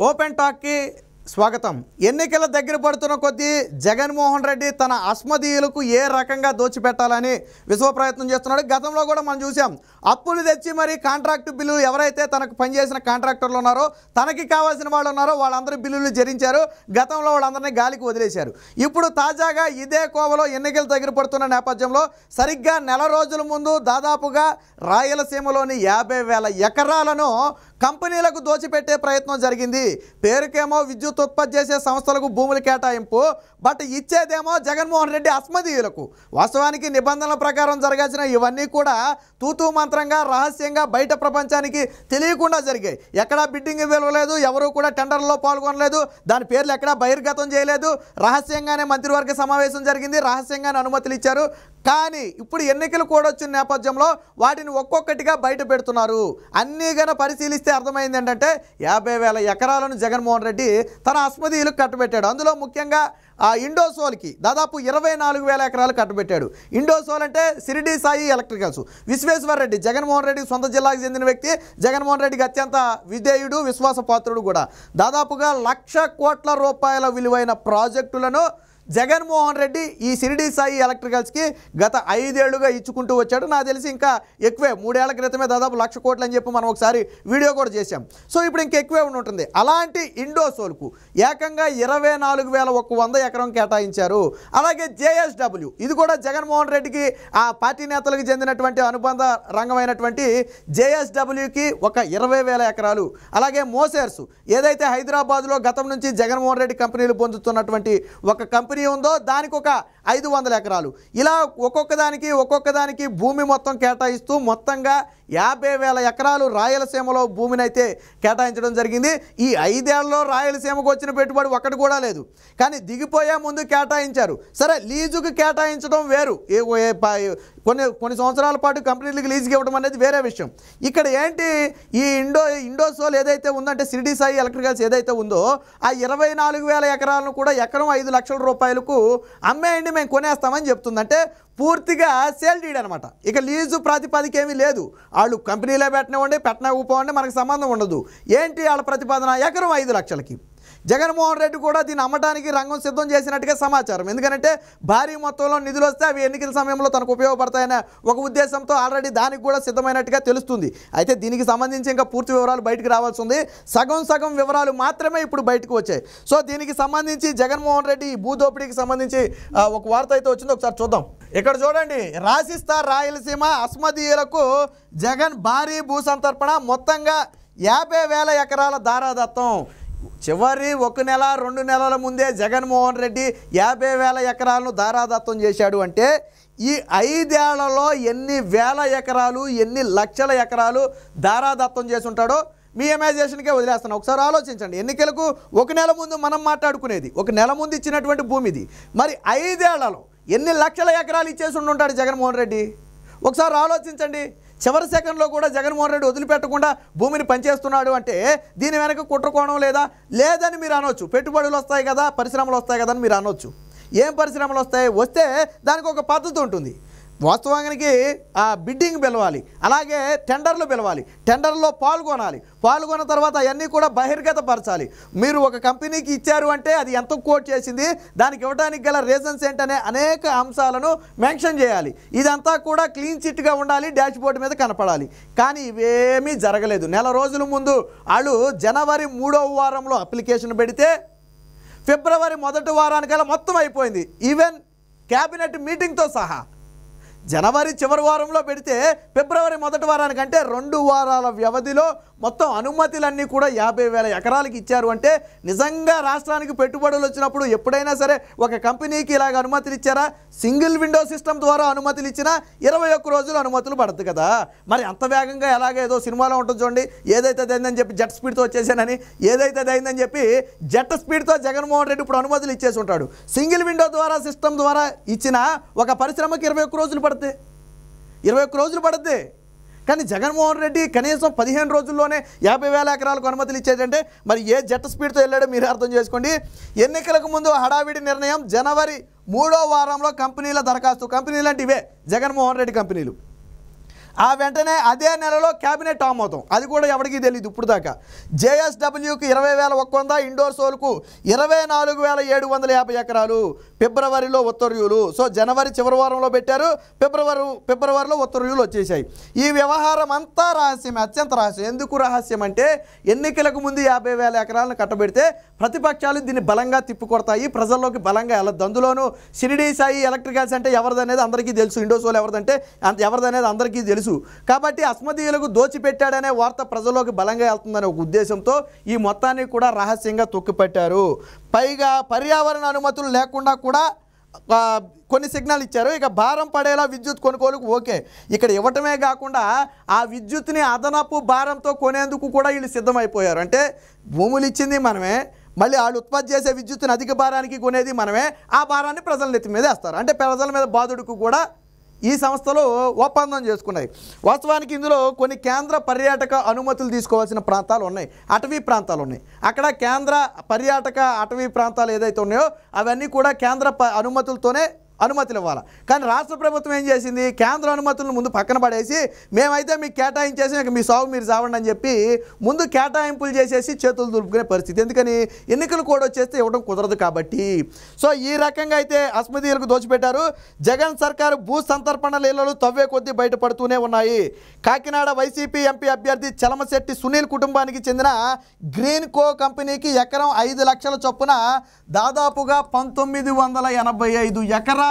Open టాక్కి స్వాగతం. ఎన్నికల దగ్గర పడుతున్న కొద్దీ జగన్మోహన్ రెడ్డి తన అస్మదీయులకు ఏ రకంగా దోచిపెట్టాలని విశ్వ ప్రయత్నం చేస్తున్నాడు. గతంలో కూడా మనం చూసాం, అప్పులు తెచ్చి మరి కాంట్రాక్టు బిల్లులు ఎవరైతే తనకు పనిచేసిన కాంట్రాక్టర్లు ఉన్నారో, తనకి కావాల్సిన వాళ్ళు ఉన్నారో వాళ్ళందరి బిల్లులు జరించారు. గతంలో వాళ్ళందరినీ గాలికి వదిలేశారు. ఇప్పుడు తాజాగా ఇదే కోవలో ఎన్నికల దగ్గర పడుతున్న నేపథ్యంలో సరిగ్గా నెల రోజుల ముందు దాదాపుగా రాయలసీమలోని 50,000 ఎకరాలను కంపెనీలకు దోచిపెట్టే ప్రయత్నం జరిగింది. పేరుకేమో విద్యుత్ ఉత్పత్తి చేసే సంస్థలకు భూములు కేటాయింపు, బట్ ఇచ్చేదేమో జగన్మోహన్ రెడ్డి అస్మదీయులకు. వాస్తవానికి నిబంధనల ప్రకారం జరగాల్సిన ఇవన్నీ కూడా తూతూ మంత్రంగా రహస్యంగా బయట ప్రపంచానికి తెలియకుండా జరిగాయి. ఎక్కడా బిడ్డింగ్ ఇవ్వలేదు, ఎవరు కూడా టెండర్లో పాల్గొనలేదు, దాని పేర్లు ఎక్కడా బహిర్గతం చేయలేదు. రహస్యంగానే మంత్రివర్గ సమావేశం జరిగింది, రహస్యంగానే అనుమతులు ఇచ్చారు. కానీ ఇప్పుడు ఎన్నికలు కూడా వచ్చిన నేపథ్యంలో వాటిని ఒక్కొక్కటిగా బయట పెడుతున్నారు. అన్నీ గన పరిశీలిస్తే అర్థమైంది ఏంటంటే 50,000 ఎకరాలను జగన్మోహన్ రెడ్డి తన అస్మదీయులకు కట్టబెట్టాడు. అందులో ముఖ్యంగా ఇండోసోల్కి దాదాపు 24,000 ఎకరాలు కట్టబెట్టాడు. ఇండోసోల్ అంటే షిరిడి సాయి ఎలక్ట్రికల్స్. విశ్వేశ్వర్ రెడ్డి జగన్మోహన్ రెడ్డి సొంత జిల్లాకు చెందిన వ్యక్తి, జగన్మోహన్ రెడ్డికి అత్యంత విధేయుడు, విశ్వాసపాత్రుడు కూడా. దాదాపుగా 1,00,00,000 కోట్ల రూపాయల విలువైన ప్రాజెక్టులను జగన్మోహన్ రెడ్డి ఈ షిరిడి సాయి ఎలక్ట్రికల్స్కి గత 5 ఏళ్లుగా ఇచ్చుకుంటూ వచ్చాడు. నాకు తెలిసి ఇంకా ఎక్కువే, 3 ఏళ్ల క్రితమే దాదాపు 1,00,000 కోట్లు అని చెప్పి మనం ఒకసారి వీడియో కూడా చేశాం. సో ఇప్పుడు ఇంకా ఎక్కువే ఉంటుంది. అలాంటి ఇండోసోల్కు ఏకంగా 24,100 ఎకరం కేటాయించారు. అలాగే జేఎస్డబ్ల్యూ, ఇది కూడా జగన్మోహన్ రెడ్డికి ఆ పార్టీ నేతలకు చెందినటువంటి అనుబంధ రంగమైనటువంటి జేఎస్డబ్ల్యూకి ఒక 20,000 ఎకరాలు. అలాగే మోసేర్స్, ఏదైతే హైదరాబాద్లో గతం నుంచి జగన్మోహన్ రెడ్డి కంపెనీలు పొందుతున్నటువంటి ఒక కంపెనీ ఉందో దానికి ఒక 500 ఎకరాలు. ఇలా ఒక్కొక్క దానికి భూమి మొత్తం కేటాయిస్తూ మొత్తంగా 50,000 ఎకరాలు రాయలసీమలో భూమిని అయితే కేటాయించడం జరిగింది. ఈ 5 ఏళ్లలో రాయలసీమకు వచ్చిన పెట్టుబడి ఒక్కటి కూడా లేదు, కానీ దిగిపోయే ముందు కేటాయించారు. సరే, లీజుకు కేటాయించడం వేరు, కొన్ని సంవత్సరాల పాటు కంపెనీలకు లీజుకి ఇవ్వడం అనేది వేరే విషయం. ఇక్కడ ఏంటి, ఈ ఇండోసోల్ ఏదైతే ఉందంటే షిరిడి సాయి ఎలక్ట్రికల్స్ ఏదైతే ఉందో ఆ 24,000 ఎకరాలను కూడా ఎకరం 5 లక్షల రూపాయలకు అమ్మేయండి, మేము కొనేస్తామని చెప్తుందంటే పూర్తిగా సేల్ డీడ్ అనమాట. ఇక లీజు ప్రాతిపదిక ఏమీ లేదు. వాళ్ళు కంపెనీలే పెట్టనివ్వండి, మనకు సంబంధం ఉండదు. ఏంటి వాళ్ళ ప్రతిపాదన, ఎకరం 5 లక్షలకి. జగన్మోహన్ రెడ్డి కూడా దీన్ని అమ్మటానికి రంగం సిద్ధం చేసినట్టుగా సమాచారం. ఎందుకంటే భారీ మొత్తంలో నిధులు వస్తే అవి ఎన్నికల సమయంలో తనకు ఉపయోగపడతాయనే ఒక ఉద్దేశంతో ఆల్రెడీ దానికి కూడా సిద్ధమైనట్టుగా తెలుస్తుంది. అయితే దీనికి సంబంధించి ఇంకా పూర్తి వివరాలు బయటకు రావాల్సి ఉంది. సగం వివరాలు మాత్రమే ఇప్పుడు బయటకు వచ్చాయి. సో దీనికి సంబంధించి జగన్మోహన్ రెడ్డి భూదోపిడీకి సంబంధించి ఒక వార్త అయితే వచ్చింది, ఒకసారి చూద్దాం. ఇక్కడ చూడండి, రాసిస్తా రాయలసీమ అస్మదీయులకు జగన్ భారీ భూసంతర్పణ, మొత్తంగా 50,000 ఎకరాల దారాదత్తం. చివరి 1 నెల 2 నెలల ముందే జగన్మోహన్ రెడ్డి 50,000 ఎకరాలను దారాదత్తం చేశాడు. అంటే ఈ 5 ఏళ్లలో ఎన్ని వేల ఎకరాలు, ఎన్ని లక్షల ఎకరాలు దారాదత్తం చేసి ఉంటాడో మీ ఇమాజినేషన్కే వదిలేస్తాను. ఒకసారి ఆలోచించండి. ఎన్నికలకు 1 నెల ముందు మనం మాట్లాడుకునేది, 1 నెల ముందు ఇచ్చినటువంటి భూమి ఇది. మరి 5 ఏళ్లలో ఎన్ని లక్షల ఎకరాలు ఇచ్చేసి ఉంటాడు జగన్మోహన్ రెడ్డి? ఒకసారి ఆలోచించండి. చివరి సెకండ్లో కూడా జగన్మోహన్ రెడ్డి వదిలిపెట్టకుండా భూమిని పనిచేస్తున్నాడు అంటే దీని వెనక కుట్రకోణం లేదని మీరు అనొచ్చు. పెట్టుబడులు వస్తాయి కదా, పరిశ్రమలు వస్తాయి కదా అని మీరు అనొచ్చు. ఏం పరిశ్రమలు వస్తే దానికి ఒక పద్ధతి ఉంటుంది. వాస్తవానికి బిడ్డింగ్ పిలవాలి, అలాగే టెండర్లు పిలవాలి, టెండర్లో పాల్గొన్న తర్వాత అవన్నీ కూడా బహిర్గతపరచాలి. మీరు ఒక కంపెనీకి ఇచ్చారు అంటే అది ఎంత కోట్ చేసింది, దానికి ఇవ్వడానికి గల రీజన్స్ ఏంటనే అనేక అంశాలను మెన్షన్ చేయాలి. ఇదంతా కూడా క్లీన్ చిట్గా ఉండాలి, డాష్ బోర్డు మీద కనపడాలి. కానీ ఇవేమీ జరగలేదు. నెల రోజుల ముందు వాళ్ళు జనవరి 3వ వారంలో అప్లికేషన్ పెడితే ఫిబ్రవరి 1వ వారానికల్లా మొత్తం అయిపోయింది, ఈవెన్ క్యాబినెట్ మీటింగ్తో సహా. జనవరి చివరి వారంలో పెడితే ఫిబ్రవరి 1వ వారానికంటే 2 వారాల వ్యవధిలో మొత్తం అనుమతులన్నీ కూడా 50,000 ఎకరాలకి ఇచ్చారు. అంటే నిజంగా రాష్ట్రానికి పెట్టుబడులు వచ్చినప్పుడు ఎప్పుడైనా సరే ఒక కంపెనీకి ఇలాగ అనుమతులు ఇచ్చారా? సింగిల్ విండో సిస్టమ్ ద్వారా అనుమతులు ఇచ్చినా 21 రోజులు అనుమతులు పడుతుంది కదా. మరి అంత వేగంగా ఎలాగేదో సినిమాలో ఉంటుంది చూడండి, ఏదైతే అయిందని చెప్పి జెట్ స్పీడ్తో వచ్చేసానని, ఏదైతే అయిందని చెప్పి జెట్ స్పీడ్తో జగన్మోహన్ రెడ్డి ఇప్పుడు అనుమతులు ఇచ్చేసి ఉంటాడు. సింగిల్ విండో ద్వారా సిస్టమ్ ద్వారా ఇచ్చిన ఒక పరిశ్రమకి 21 రోజులు పడుతుంది. కానీ జగన్మోహన్ రెడ్డి కనీసం 15 రోజుల్లోనే 50,000 ఎకరాలకు అనుమతులు ఇచ్చేటంటే మరి ఏ జెట్ స్పీడ్తో వెళ్ళాడో మీరు అర్థం చేసుకోండి. ఎన్నికలకు ముందు హడావిడి నిర్ణయం, జనవరి 3వ వారంలో కంపెనీల దరఖాస్తు. కంపెనీలు అంటే ఇవే జగన్మోహన్ రెడ్డి కంపెనీలు. ఆ వెంటనే అదే నెలలో క్యాబినెట్ ఆమోదం, అది కూడా ఎవరికీ తెలియదు ఇప్పుడు దాకా. జేఎస్డబ్ల్యూకి 20,100, ఇండోసోల్కు 24,750 ఎకరాలు ఫిబ్రవరిలో ఉత్తర్వులు. సో జనవరి చివరి వారంలో పెట్టారు, ఫిబ్రవరిలో ఉత్తర్వులు వచ్చేసాయి. ఈ వ్యవహారం అంతా రహస్యం, అత్యంత రహస్యం. ఎందుకు రహస్యం అంటే ఎన్నికలకు ముందు 50,000 ఎకరాలను కట్టబెడితే ప్రతిపక్షాలు దీన్ని బలంగా తిప్పికొడతాయి, ప్రజల్లోకి బలంగా వెళ్ళదు. అందులోనూ షిరిడి సాయి ఎలక్ట్రికల్స్ అంటే ఎవరిదనేది అందరికీ తెలుసు, ఇండోసోల్ ఎవరిదంటే ఎవరిదనేది అందరికీ తెలుసు. కాబట్టి అస్మదీయులకు దోచిపెట్టాడనే వార్త ప్రజల్లోకి బలంగా వెళ్తుందనే ఒక ఉద్దేశంతో ఈ మొత్తాన్ని కూడా రహస్యంగా తొక్కిపెట్టారు. పైగా పర్యావరణ అనుమతులు లేకుండా కూడా కొన్ని సిగ్నల్ ఇచ్చారు. ఇక భారం పడేలా విద్యుత్ కొనుగోలుకు ఓకే, ఇక్కడ ఇవ్వటమే కాకుండా ఆ విద్యుత్ని అదనపు భారంతో కొనేందుకు కూడా వీళ్ళు సిద్ధమైపోయారు. అంటే భూములు ఇచ్చింది మనమే, మళ్ళీ వాళ్ళు ఉత్పత్తి చేసే విద్యుత్తుని అధిక భారానికి కొనేది మనమే, ఆ భారాన్ని ప్రజల నెత్తి మీద వేస్తారు. అంటే ప్రజల మీద బాధుడుకు కూడా ఈ సంస్థలు ఒప్పందం చేసుకున్నాయి. వాస్తవానికి ఇందులో కొన్ని కేంద్ర పర్యాటక అనుమతులు తీసుకోవాల్సిన ప్రాంతాలు ఉన్నాయి, అటవీ ప్రాంతాలు ఉన్నాయి. అక్కడ కేంద్ర పర్యాటక అటవీ ప్రాంతాలు ఏదైతే ఉన్నాయో అవన్నీ కూడా కేంద్ర అనుమతులతోనే అనుమతులు ఇవ్వాలి. కానీ రాష్ట్ర ప్రభుత్వం ఏం చేసింది, కేంద్ర అనుమతులను ముందు పక్కన పడేసి మేమైతే మీకు కేటాయించేసి ఇక మీ సాగు మీరు సావండి అని చెప్పి ముందు కేటాయింపులు చేసేసి చేతులు దులుపుకునే పరిస్థితి. ఎందుకని, ఎన్నికలు కూడా వచ్చేస్తే ఇవ్వడం కుదరదు కాబట్టి. సో ఈ రకంగా అయితే అస్మదీయులకు దోచిపెట్టారు. జగన్ సర్కారు భూ సంతర్పణ లీలలు తవ్వే కొద్దీ బయటపడుతూనే ఉన్నాయి. కాకినాడ వైసీపీ ఎంపీ అభ్యర్థి చలమశెట్టి సునీల్ కుటుంబానికి చెందిన గ్రీన్ కో కంపెనీకి ఎకరం 5 లక్షల చొప్పున దాదాపుగా 1985 ఎకరాలను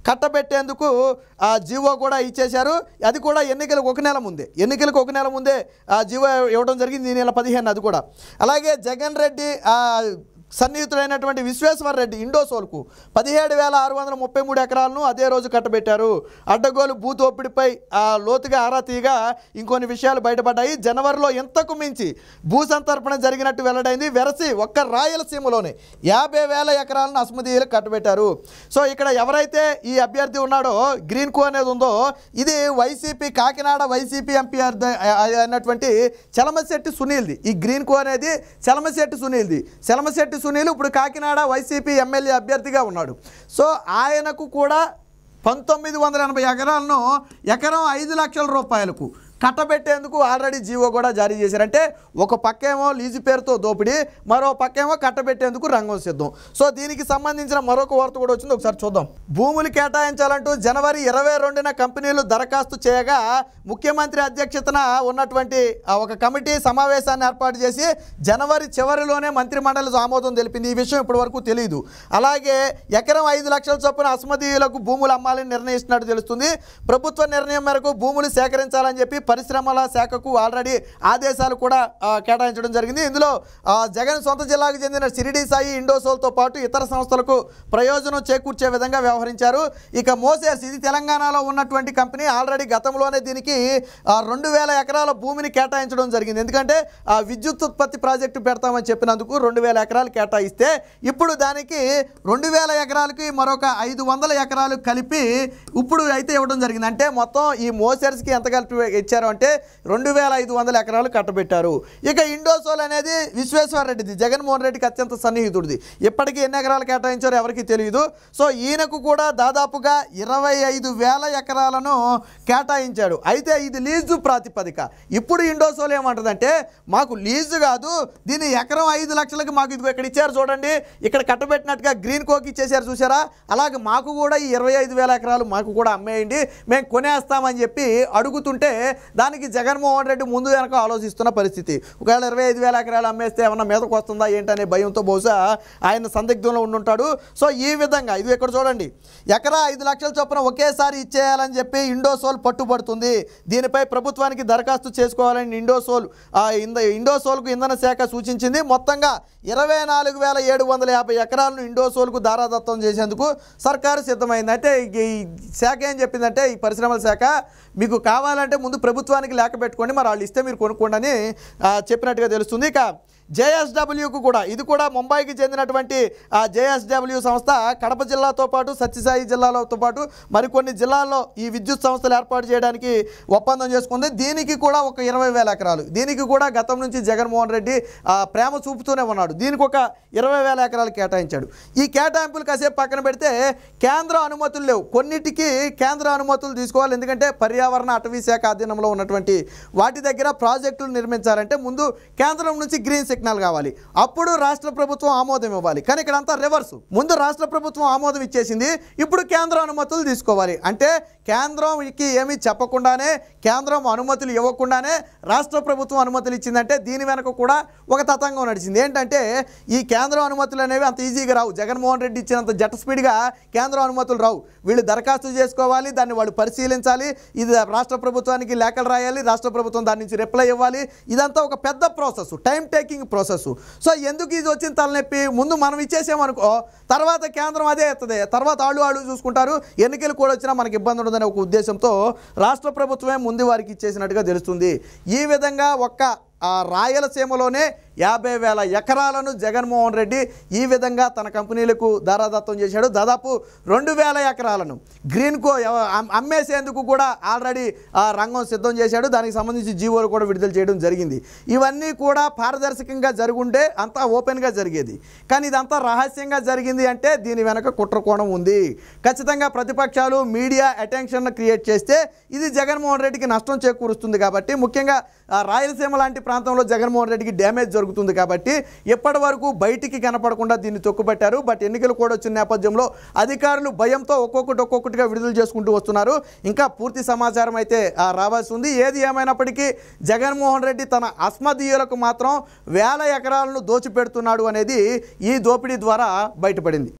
కట్టబెట్టేందుకు జీవో కూడా ఇచ్చేశారు. అది కూడా ఎన్నికలకు ఒక నెల ముందే జీవో ఇవ్వడం జరిగింది, ఈ నెల 15. అది కూడా అలాగే జగన్ రెడ్డి సన్నిహితుడైనటువంటి విశ్వేశ్వర రెడ్డి ఇండోసోల్కు 17,633 ఎకరాలను అదే రోజు కట్టబెట్టారు. అడ్డగోలు భూతోపిడిపై లోతుగా ఆరా తీయగా ఇంకొన్ని విషయాలు బయటపడ్డాయి. జనవరిలో ఇంతకు మించి భూ సంతర్పణ జరిగినట్టు వెల్లడైంది. వెరసి ఒక్క రాయలసీమలోనే 50,000 ఎకరాలను అస్మదీయులకు కట్టబెట్టారు. సో ఇక్కడ ఎవరైతే ఈ అభ్యర్థి ఉన్నాడో గ్రీన్ కో అనేది ఉందో ఇది వైసీపీ కాకినాడ వైసీపీ ఎంపీ అయినటువంటి చలమశెట్టి సునీల్ది. ఈ గ్రీన్ కో అనేది చలమశెట్టి సునీల్ ఇప్పుడు కాకినాడ వైసీపీ ఎమ్మెల్యే అభ్యర్థిగా ఉన్నాడు. సో ఆయనకు కూడా 1980 ఎకరాలను ఎకరం 5 లక్షల రూపాయలకు కట్టబెట్టేందుకు ఆల్రెడీ జీవో కూడా జారీ చేశారంటే ఒక పక్కేమో లీజు పేరుతో దోపిడీ, మరో పక్కేమో కట్టబెట్టేందుకు రంగం సిద్ధం. సో దీనికి సంబంధించిన మరొక వార్త కూడా వచ్చింది, ఒకసారి చూద్దాం. భూములు కేటాయించాలంటూ జనవరి 22న కంపెనీలు దరఖాస్తు చేయగా ముఖ్యమంత్రి అధ్యక్షతన ఉన్నటువంటి ఒక కమిటీ సమావేశాన్ని ఏర్పాటు చేసి జనవరి చివరిలోనే మంత్రిమండలి ఆమోదం తెలిపింది. ఈ విషయం ఇప్పటి వరకు తెలియదు. అలాగే ఎకరం 5 లక్షల చొప్పున అస్మదీయులకు భూములు అమ్మాలని నిర్ణయిస్తున్నట్టు తెలుస్తుంది. ప్రభుత్వ నిర్ణయం మేరకు భూములు సేకరించాలని చెప్పి పరిశ్రమల శాఖకు ఆల్రెడీ ఆదేశాలు కూడా కేటాయించడం జరిగింది. ఇందులో జగన్ సొంత జిల్లాకు చెందిన షిరిడి సాయి ఇండోసోల్తో పాటు ఇతర సంస్థలకు ప్రయోజనం చేకూర్చే విధంగా వ్యవహరించారు. ఇక మోసేర్స్, ఇది తెలంగాణలో ఉన్నటువంటి కంపెనీ, ఆల్రెడీ గతంలోనే దీనికి 2,000 ఎకరాల భూమిని కేటాయించడం జరిగింది. ఎందుకంటే విద్యుత్ ఉత్పత్తి ప్రాజెక్టు పెడతామని చెప్పినందుకు 2,000 ఎకరాలు కేటాయిస్తే ఇప్పుడు దానికి 2,000 ఎకరాలకి మరొక 500 ఎకరాలు కలిపి ఇప్పుడు అయితే ఇవ్వడం జరిగింది. అంటే మొత్తం ఈ మోసేర్స్కి ఎంత కలిపి ఇచ్చారు అంటే 2,500 ఎకరాలు కట్టబెట్టారు. ఇక ఇండోసోల్ అనేది విశ్వేశ్వర రెడ్డిది, జగన్మోహన్ రెడ్డికి అత్యంత సన్నిహితుడిది. ఇప్పటికీ ఎన్ని ఎకరాలు కేటాయించారో ఎవరికి తెలియదు. సో ఈయనకు కూడా దాదాపుగా 25,000 ఎకరాలను కేటాయించాడు. అయితే ఇది లీజు ప్రాతిపదిక. ఇప్పుడు ఇండోసోల్ ఏమంటుందంటే మాకు లీజు కాదు, దీన్ని ఎకరం 5 లక్షలకి మాకు ఇదిగో ఇక్కడ ఇచ్చారు చూడండి, ఇక్కడ కట్టబెట్టినట్టుగా గ్రీన్ కోకి ఇచ్చేసారు చూసారా, అలాగే మాకు కూడా ఈ 25,000 ఎకరాలు మాకు కూడా అమ్మేయండి, మేము కొనేస్తామని చెప్పి అడుగుతుంటే దానికి జగన్మోహన్ రెడ్డి ముందు వెనక ఆలోచిస్తున్న పరిస్థితి. ఒకవేళ 25,000 ఎకరాలు అమ్మేస్తే ఏమన్నా మీదకు వస్తుందా ఏంటనే భయంతో బహుశా ఆయన సందిగ్ధంలో ఉండుంటాడు. సో ఈ విధంగా ఇది ఇక్కడ చూడండి, ఎకరా 5 లక్షల చొప్పున ఒకేసారి ఇచ్చేయాలని చెప్పి ఇండోసోల్ పట్టుబడుతుంది. దీనిపై ప్రభుత్వానికి దరఖాస్తు చేసుకోవాలని ఇండోసోల్కు ఇంధన శాఖ సూచించింది. మొత్తంగా 24,750 ఎకరాలను ఇండోసోల్కు దారాదత్తం చేసేందుకు సర్కారు సిద్ధమైంది. అంటే ఈ శాఖ ఏం చెప్పిందంటే, ఈ పరిశ్రమల శాఖ మీకు కావాలంటే ముందు ప్రభుత్వానికి లేక పెట్టుకోండి, మరి వాళ్ళు ఇస్తే మీరు కొనుక్కోండి అని చెప్పినట్టుగా తెలుస్తుంది. ఇక జేఎస్డబ్ల్యూకు కూడా, ఇది కూడా ముంబైకి చెందినటువంటి జేఎస్డబ్ల్యూ సంస్థ కడప జిల్లాతో పాటు సత్యసాయి జిల్లాలతో పాటు మరికొన్ని జిల్లాల్లో ఈ విద్యుత్ సంస్థలు ఏర్పాటు చేయడానికి ఒప్పందం చేసుకుంది. దీనికి కూడా ఒక 20,000 ఎకరాలు, దీనికి కూడా గతం నుంచి జగన్మోహన్ రెడ్డి ప్రేమ చూపుతూనే ఉన్నాడు. దీనికి ఒక 20,000 ఎకరాలు కేటాయించాడు. ఈ కేటాయింపులు కాసేపు పక్కన పెడితే కేంద్ర అనుమతులు లేవు. కొన్నిటికి కేంద్ర అనుమతులు తీసుకోవాలి, ఎందుకంటే పర్యావరణ అటవీ శాఖ అధీనంలో ఉన్నటువంటి వాటి దగ్గర ప్రాజెక్టులు నిర్మించాలంటే ముందు కేంద్రం నుంచి గ్రీన్ సిగ్నల్ కావాలి, అప్పుడు రాష్ట్ర ప్రభుత్వం ఆమోదం ఇవ్వాలి. కానీ ఇక్కడ అంతా రివర్స్, ముందు రాష్ట్ర ప్రభుత్వం ఆమోదం ఇచ్చేసింది, ఇప్పుడు కేంద్ర అనుమతులు తీసుకోవాలి. అంటే కేంద్రంకి ఏమీ చెప్పకుండానే, కేంద్రం అనుమతులు ఇవ్వకుండానే రాష్ట్ర ప్రభుత్వం అనుమతులు ఇచ్చిందంటే దీని వెనక కూడా ఒక తతంగం నడిచింది. ఏంటంటే ఈ కేంద్ర అనుమతులు అనేవి అంత ఈజీగా రావు. జగన్మోహన్ రెడ్డి ఇచ్చినంత జట్ స్పీడ్గా కేంద్ర అనుమతులు రావు. వీళ్ళు దరఖాస్తు చేసుకోవాలి, దాన్ని వాళ్ళు పరిశీలించాలి, ఇది రాష్ట్ర ప్రభుత్వానికి లేఖలు రాయాలి, రాష్ట్ర ప్రభుత్వం దాని నుంచి రిప్లై ఇవ్వాలి. ఇదంతా ఒక పెద్ద process, time taking process. So ఎందుకు ఇది వచ్చిన తలనొప్పి? ముందు మనం ఇచ్చేసామనుకో, తర్వాత కేంద్రం అదే ఎత్తది, తర్వాత ఆళ్ళు చూసుకుంటారు, ఎన్నికలు కూడా వచ్చినా మనకి ఇబ్బంది ఉండదనే ఒక ఉద్దేశంతో రాష్ట్ర ప్రభుత్వమే ముందు వారికి ఇచ్చేసినట్టుగా తెలుస్తుంది. ఈ విధంగా రాయలసీమలోనే 50,000 ఎకరాలను జగన్మోహన్ రెడ్డి ఈ విధంగా తన కంపెనీలకు దారాదత్తం చేశాడు. దాదాపు 2,000 ఎకరాలను గ్రీన్కో అమ్మేసేందుకు కూడా ఆల్రెడీ రంగం సిద్ధం చేశాడు. దానికి సంబంధించి జీవోలు కూడా విడుదల చేయడం జరిగింది. ఇవన్నీ కూడా పారదర్శకంగా జరుగుంటే అంతా ఓపెన్గా జరిగేది. కానీ ఇదంతా రహస్యంగా జరిగింది అంటే దీని వెనక కుట్రకోణం ఉంది. ఖచ్చితంగా ప్రతిపక్షాలు మీడియా అటెన్షన్ క్రియేట్ చేస్తే ఇది జగన్మోహన్ రెడ్డికి నష్టం చేకూరుస్తుంది. కాబట్టి ముఖ్యంగా రాయలసీమ లాంటి ప్రాంతంలో జగన్మోహన్ రెడ్డికి డ్యామేజ్ జరుగుతుంది. కాబట్టి ఎప్పటి వరకు బయటికి కనపడకుండా దీన్ని తొక్కుపెట్టారు. బట్ ఎన్నికలు కూడా వచ్చిన నేపథ్యంలో అధికారులు భయంతో ఒక్కొక్కటిగా విడుదల చేసుకుంటూ వస్తున్నారు. ఇంకా పూర్తి సమాచారం అయితే రావాల్సి ఉంది. ఏది ఏమైనప్పటికీ జగన్మోహన్ రెడ్డి తన అస్మదీయులకు మాత్రం 1,000 ఎకరాలను దోచిపెడుతున్నాడు అనేది ఈ దోపిడీ ద్వారా బయటపడింది.